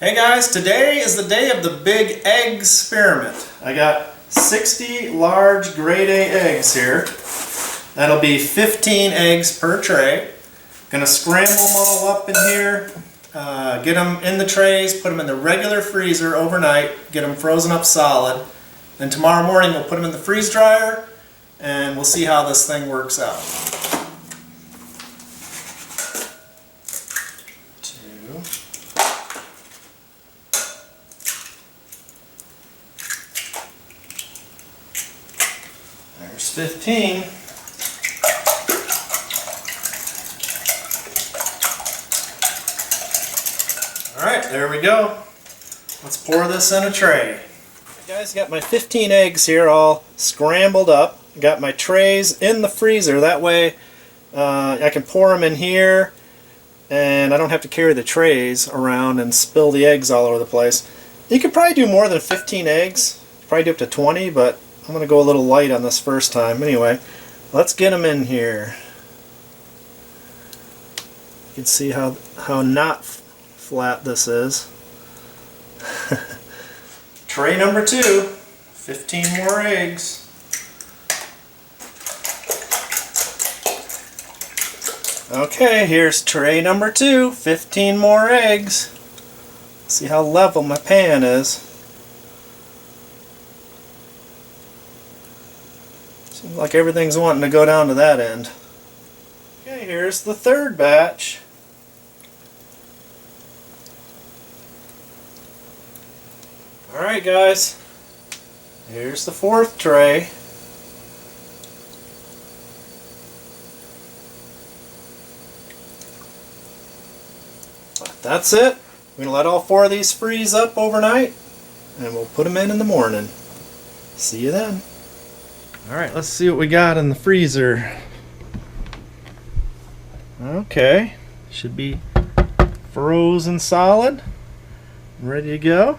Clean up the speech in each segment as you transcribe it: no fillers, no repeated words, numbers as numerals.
Hey guys, today is the day of the big egg experiment. I got 60 large grade A eggs here. That'll be 15 eggs per tray. Gonna scramble them all up in here, get them in the trays, put them in the regular freezer overnight, get them frozen up solid. Then tomorrow morning we'll put them in the freeze dryer and we'll see how this thing works out. There's 15. Alright, there we go. Let's pour this in a tray. Guys, got my 15 eggs here all scrambled up. Got my trays in the freezer. That way I can pour them in here and I don't have to carry the trays around and spill the eggs all over the place. You could probably do more than 15 eggs. Probably do up to 20, but I'm going to go a little light on this first time. Anyway, let's get them in here. You can see how not flat this is. Tray number 2, 15 more eggs. Okay, here's tray number 2, 15 more eggs. See how level my pan is. Seems like everything's wanting to go down to that end. Okay, here's the third batch. Alright guys, here's the fourth tray. That's it. We're going to let all 4 of these freeze up overnight and we'll put them in the morning. See you then. Alright, let's see what we got in the freezer. Okay, should be frozen solid. Ready to go.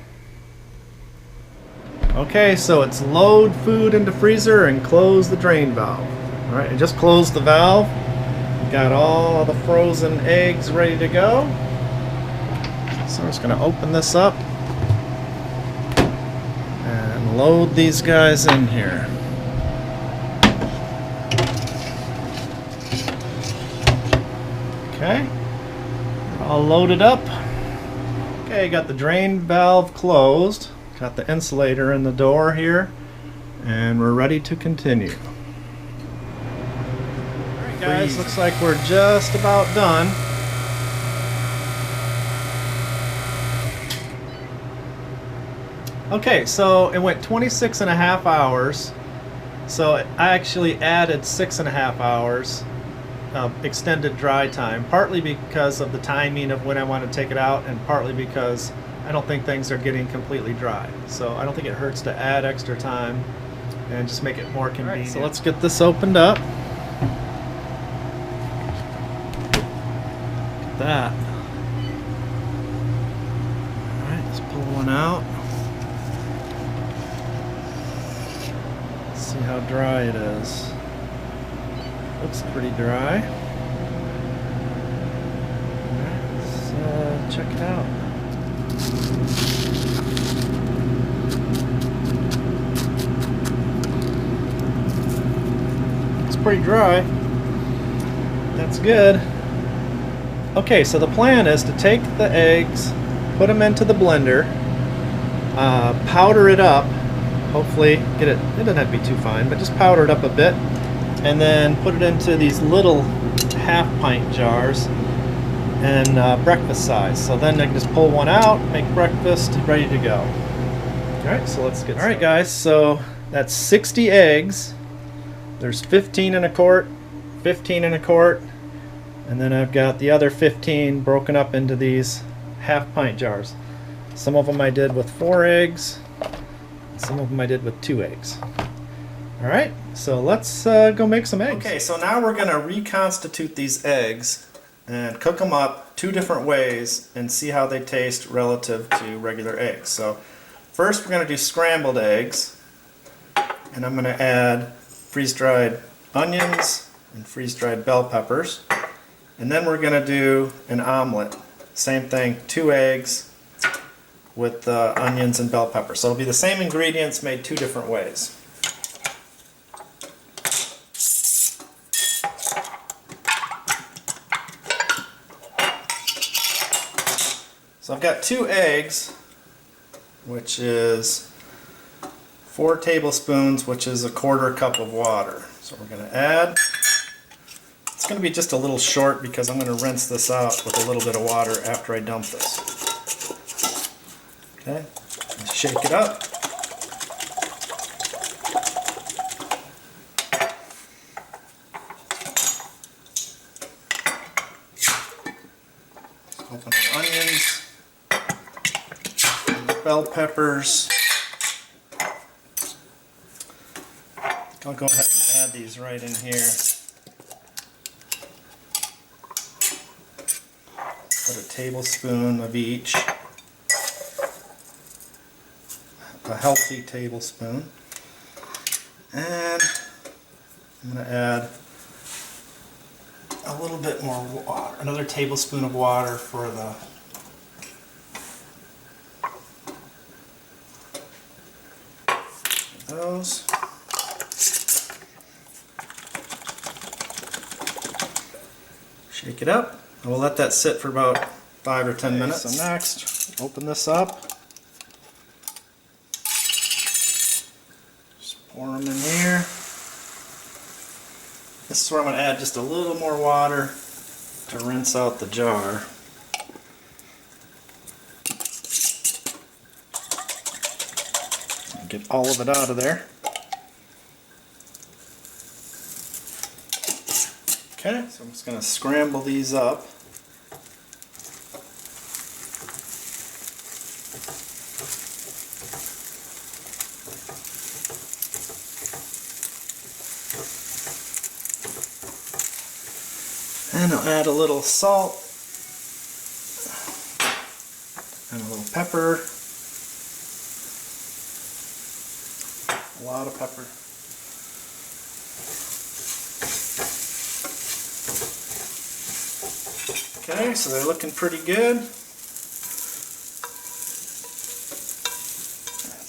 Okay, so it's load food into freezer and close the drain valve. Alright, I just closed the valve. Got all the frozen eggs ready to go. So I'm just going to open this up and load these guys in here. Okay, all loaded up. Okay, got the drain valve closed. Got the insulator in the door here, and we're ready to continue. Alright guys, looks like we're just about done. Okay, so it went 26 and a half hours. So I actually added 6.5 hours of extended dry time, partly because of the timing of when I want to take it out, and partly because I don't think things are getting completely dry. So I don't think it hurts to add extra time and just make it more convenient. Right, so let's get this opened up. Look at that. Alright, let's pull one out. Let's see how dry it is. Looks pretty dry. Alright, let's check it out. It's pretty dry. That's good. Okay, so the plan is to take the eggs, put them into the blender, powder it up, hopefully get it doesn't have to be too fine, but just powder it up a bit, and then put it into these little half-pint jars and breakfast size. So then I can just pull one out, make breakfast ready to go. Alright, so let's get started. Alright guys, so that's 60 eggs. There's 15 in a quart, 15 in a quart, and then I've got the other 15 broken up into these half-pint jars. Some of them I did with 4 eggs, some of them I did with 2 eggs. Alright, so let's go make some eggs. Okay, so now we're going to reconstitute these eggs and cook them up 2 different ways and see how they taste relative to regular eggs. So first we're going to do scrambled eggs, and I'm going to add freeze-dried onions and freeze-dried bell peppers. And then we're going to do an omelet. Same thing, 2 eggs, with the onions and bell pepper. So it'll be the same ingredients made two different ways. So I've got 2 eggs, which is 4 tablespoons, which is 1/4 cup of water. So we're going to add. It's going to be just a little short because I'm going to rinse this out with a little bit of water after I dump this. Okay, let's shake it up. Open the onions, and the bell peppers. I'll go ahead and add these right in here. Put a tablespoon of each. A healthy tablespoon. And I'm going to add a little bit more water, another tablespoon of water for those. Shake it up, and we'll let that sit for about 5 or 10 minutes. So next, open this up. Just pour them in here. This is where I'm going to add just a little more water to rinse out the jar. Get all of it out of there. Okay, so I'm just going to scramble these up. And I'll add a little salt and a little pepper. A lot of pepper. Okay, so they're looking pretty good. Let's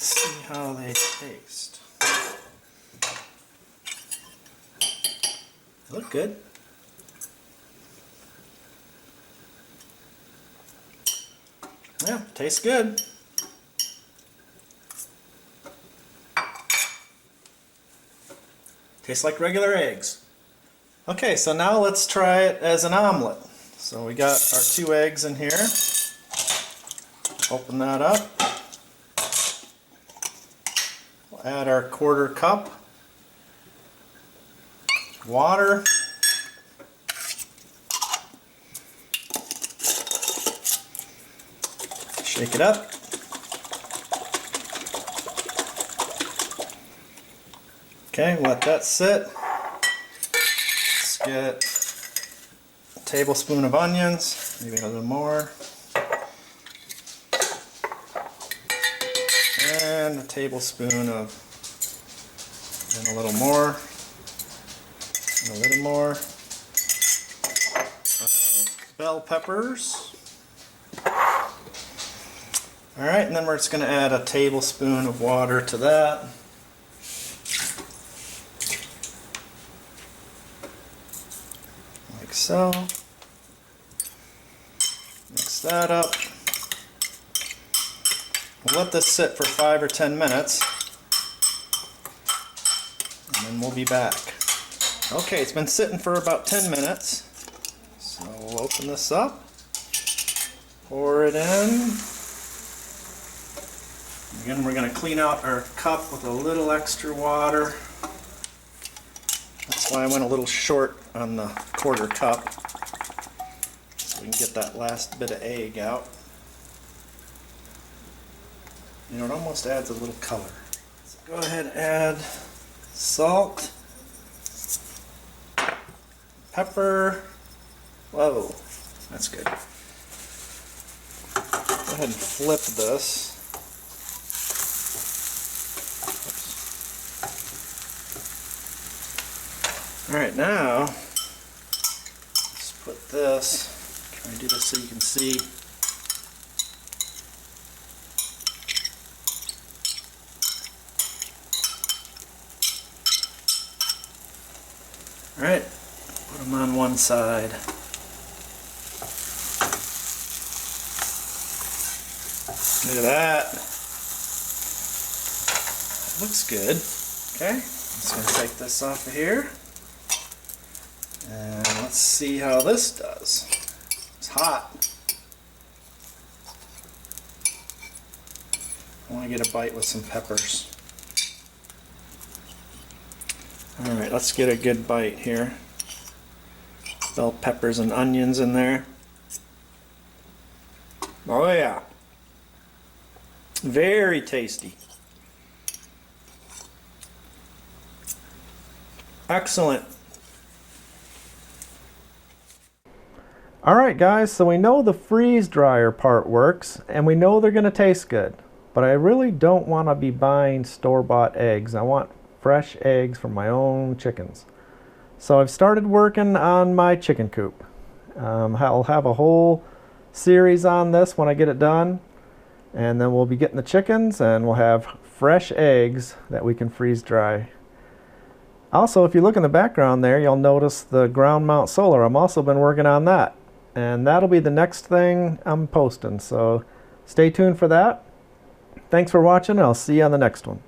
see how they taste. They look good. Yeah, tastes good. Tastes like regular eggs. Okay, so now let's try it as an omelet. So we got our 2 eggs in here. Open that up. We'll add our 1/4 cup water. Shake it up. Okay, let that sit. Let's get a tablespoon of onions, maybe a little more. And a tablespoon of, and a little more, and a little more. Bell peppers. Alright, and then we're just going to add a tablespoon of water to that. Like so. Mix that up. We'll let this sit for 5 or 10 minutes. And then we'll be back. Okay, it's been sitting for about 10 minutes. So we'll open this up. Pour it in. Again, we're going to clean out our cup with a little extra water. That's why I went a little short on the 1/4 cup. So we can get that last bit of egg out. You know, it almost adds a little color. So go ahead and add salt, pepper. Whoa, that's good. Go ahead and flip this. Alright, now let's put this, try and do this so you can see. Alright, put them on one side. Look at that. Looks good. Okay, I'm just going to take this off of here. And let's see how this does. It's hot. I want to get a bite with some peppers. Alright, let's get a good bite here. Bell peppers and onions in there. Oh yeah. Very tasty. Excellent. Alright guys, so we know the freeze dryer part works and we know they're going to taste good. But I really don't want to be buying store-bought eggs. I want fresh eggs from my own chickens. So I've started working on my chicken coop. I'll have a whole series on this when I get it done. And then we'll be getting the chickens and we'll have fresh eggs that we can freeze dry. Also, if you look in the background there, you'll notice the ground mount solar. I've also been working on that. And that'll be the next thing I'm posting. So stay tuned for that. Thanks for watching. I'll see you on the next one.